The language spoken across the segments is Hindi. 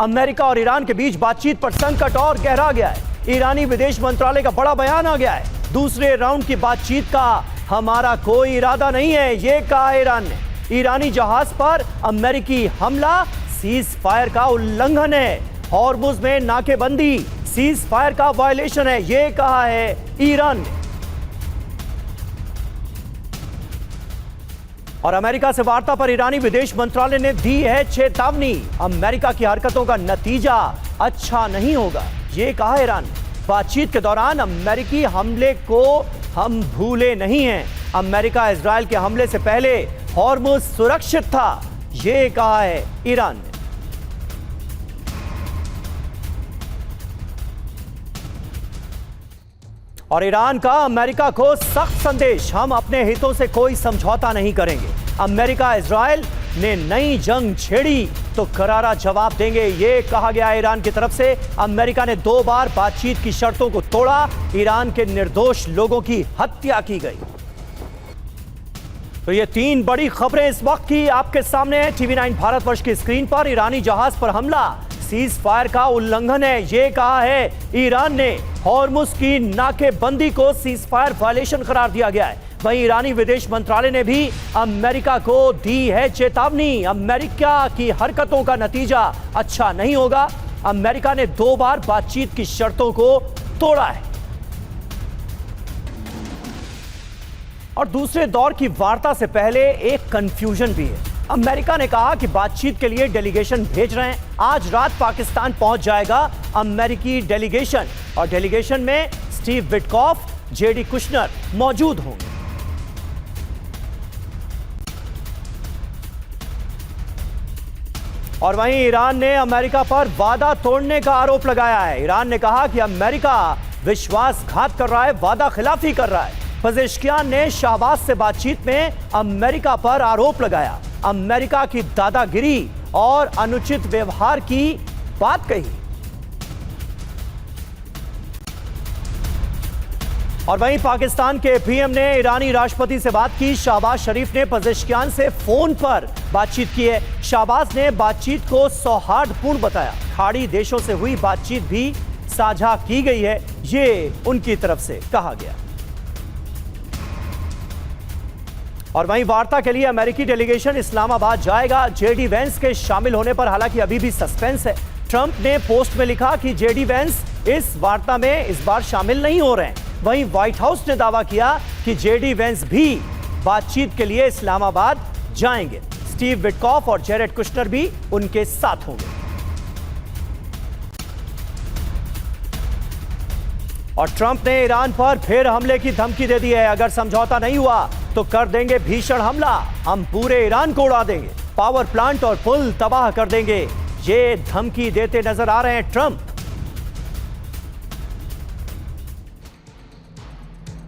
अमेरिका और ईरान के बीच बातचीत पर संकट और गहरा गया है। ईरानी विदेश मंत्रालय का बड़ा बयान आ गया है। दूसरे राउंड की बातचीत का हमारा कोई इरादा नहीं है, ये कहा ईरान ने। ईरानी जहाज पर अमेरिकी हमला सीज फायर का उल्लंघन है। हॉर्मुज में नाकेबंदी सीज फायर का वायलेशन है, ये कहा है ईरान ने। और अमेरिका से वार्ता पर ईरानी विदेश मंत्रालय ने दी है चेतावनी। अमेरिका की हरकतों का नतीजा अच्छा नहीं होगा, ये कहा ईरान ने। बातचीत के दौरान अमेरिकी हमले को हम भूले नहीं हैं। अमेरिका इजरायल के हमले से पहले हॉर्मुज सुरक्षित था, ये कहा है ईरान ने। और ईरान का अमेरिका को सख्त संदेश, हम अपने हितों से कोई समझौता नहीं करेंगे। अमेरिका इजरायल ने नई जंग छेड़ी तो करारा जवाब देंगे, ये कहा गया ईरान की तरफ से। अमेरिका ने 2 बार बातचीत की शर्तों को तोड़ा। ईरान के निर्दोष लोगों की हत्या की गई। तो ये 3 बड़ी खबरें इस वक्त की आपके सामने है टीवी 9 भारतवर्ष की स्क्रीन पर। ईरानी जहाज पर हमला सीज फायर का उल्लंघन है, ये कहा है ईरान ने। हॉर्मुज की नाकेबंदी को सीज फायर वायलेशन करार दिया गया है। वहीं ईरानी विदेश मंत्रालय ने भी अमेरिका को दी है चेतावनी। अमेरिका की हरकतों का नतीजा अच्छा नहीं होगा। अमेरिका ने 2 बार बातचीत की शर्तों को तोड़ा है। और दूसरे दौर की वार्ता से पहले एक कंफ्यूजन भी है। अमेरिका ने कहा कि बातचीत के लिए डेलीगेशन भेज रहे हैं। आज रात पाकिस्तान पहुंच जाएगा अमेरिकी डेलीगेशन, और डेलीगेशन में स्टीव विटकॉफ, जेडी कुशनर मौजूद होंगे। और वहीं ईरान ने अमेरिका पर वादा तोड़ने का आरोप लगाया है। ईरान ने कहा कि अमेरिका विश्वासघात कर रहा है, वादा खिलाफी कर रहा है। पजेश्कियान ने शहबाज से बातचीत में अमेरिका पर आरोप लगाया, अमेरिका की दादागिरी और अनुचित व्यवहार की बात कही। और वहीं पाकिस्तान के पीएम ने ईरानी राष्ट्रपति से बात की। शहबाज शरीफ ने पजेश्कियान से फोन पर बातचीत की है। शहबाज ने बातचीत को सौहार्दपूर्ण बताया। खाड़ी देशों से हुई बातचीत भी साझा की गई है, ये उनकी तरफ से कहा गया। और वहीं वार्ता के लिए अमेरिकी डेलीगेशन इस्लामाबाद जाएगा। जेडी वेंस के शामिल होने पर हालांकि अभी भी सस्पेंस है। ट्रंप ने पोस्ट में लिखा कि जेडी वेंस इस वार्ता में इस बार शामिल नहीं हो रहे हैं। वहीं व्हाइट हाउस ने दावा किया कि जेडी वेंस भी बातचीत के लिए इस्लामाबाद जाएंगे। स्टीव विटकॉफ और जेरेड कुशनर भी उनके साथ होंगे। और ट्रंप ने ईरान पर फिर हमले की धमकी दे दी है। अगर समझौता नहीं हुआ तो कर देंगे भीषण हमला, हम पूरे ईरान को उड़ा देंगे, पावर प्लांट और पुल तबाह कर देंगे, ये धमकी देते नजर आ रहे हैं ट्रंप।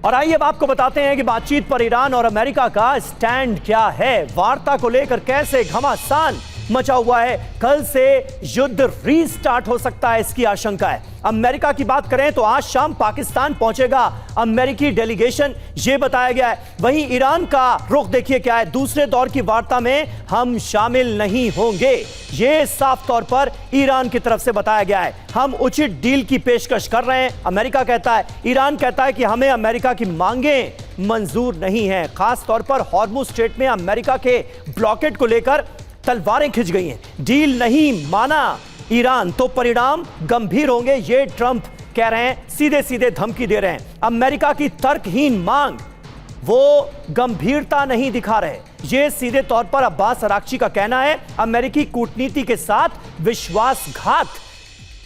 और आइए अब आपको बताते हैं कि बातचीत पर ईरान और अमेरिका का स्टैंड क्या है। वार्ता को लेकर कैसे घमासान मचा हुआ है। कल से युद्ध रीस्टार्ट हो सकता है, इसकी आशंका है। अमेरिका की बात करें तो आज शाम पाकिस्तान पहुंचेगा अमेरिकी डेलीगेशन, ये बताया गया है। वहीं ईरान का रुख देखिए क्या है। दूसरे दौर की वार्ता में हम शामिल नहीं होंगे, ये साफ तौर पर ईरान की तरफ से बताया गया है। हम उचित डील की पेशकश कर रहे हैं, अमेरिका कहता है। ईरान कहता है कि हमें अमेरिका की मांगें मंजूर नहीं है। खास तौर पर हॉर्मुज स्ट्रेट में अमेरिका के ब्लॉकेट को लेकर तलवारें खिंच गई हैं। डील नहीं माना ईरान तो परिणाम गंभीर होंगे, ये ट्रंप कह रहे हैं, सीधे सीधे धमकी दे रहे हैं। अमेरिका की तर्कहीन मांग वो गंभीरता नहीं दिखा रहे, ये सीधे तौर पर अब्बास अराक्ची का कहना है। अमेरिकी कूटनीति के साथ विश्वासघात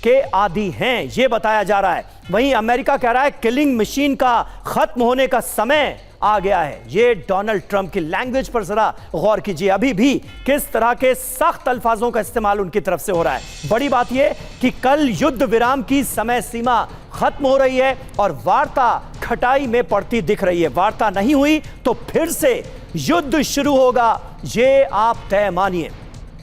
के आदी हैं, ये बताया जा रहा है। वहीं अमेरिका कह रहा है किलिंग मशीन का खत्म होने का समय आ गया है। ये डोनाल्ड ट्रंप की लैंग्वेज पर जरा गौर कीजिए, अभी भी किस तरह के सख्त अल्फाजों का इस्तेमाल उनकी तरफ से हो रहा है। बड़ी बात यह कि कल युद्ध विराम की समय सीमा खत्म हो रही है और वार्ता खटाई में पड़ती दिख रही है। वार्ता नहीं हुई तो फिर से युद्ध शुरू होगा, ये आप तय मानिए।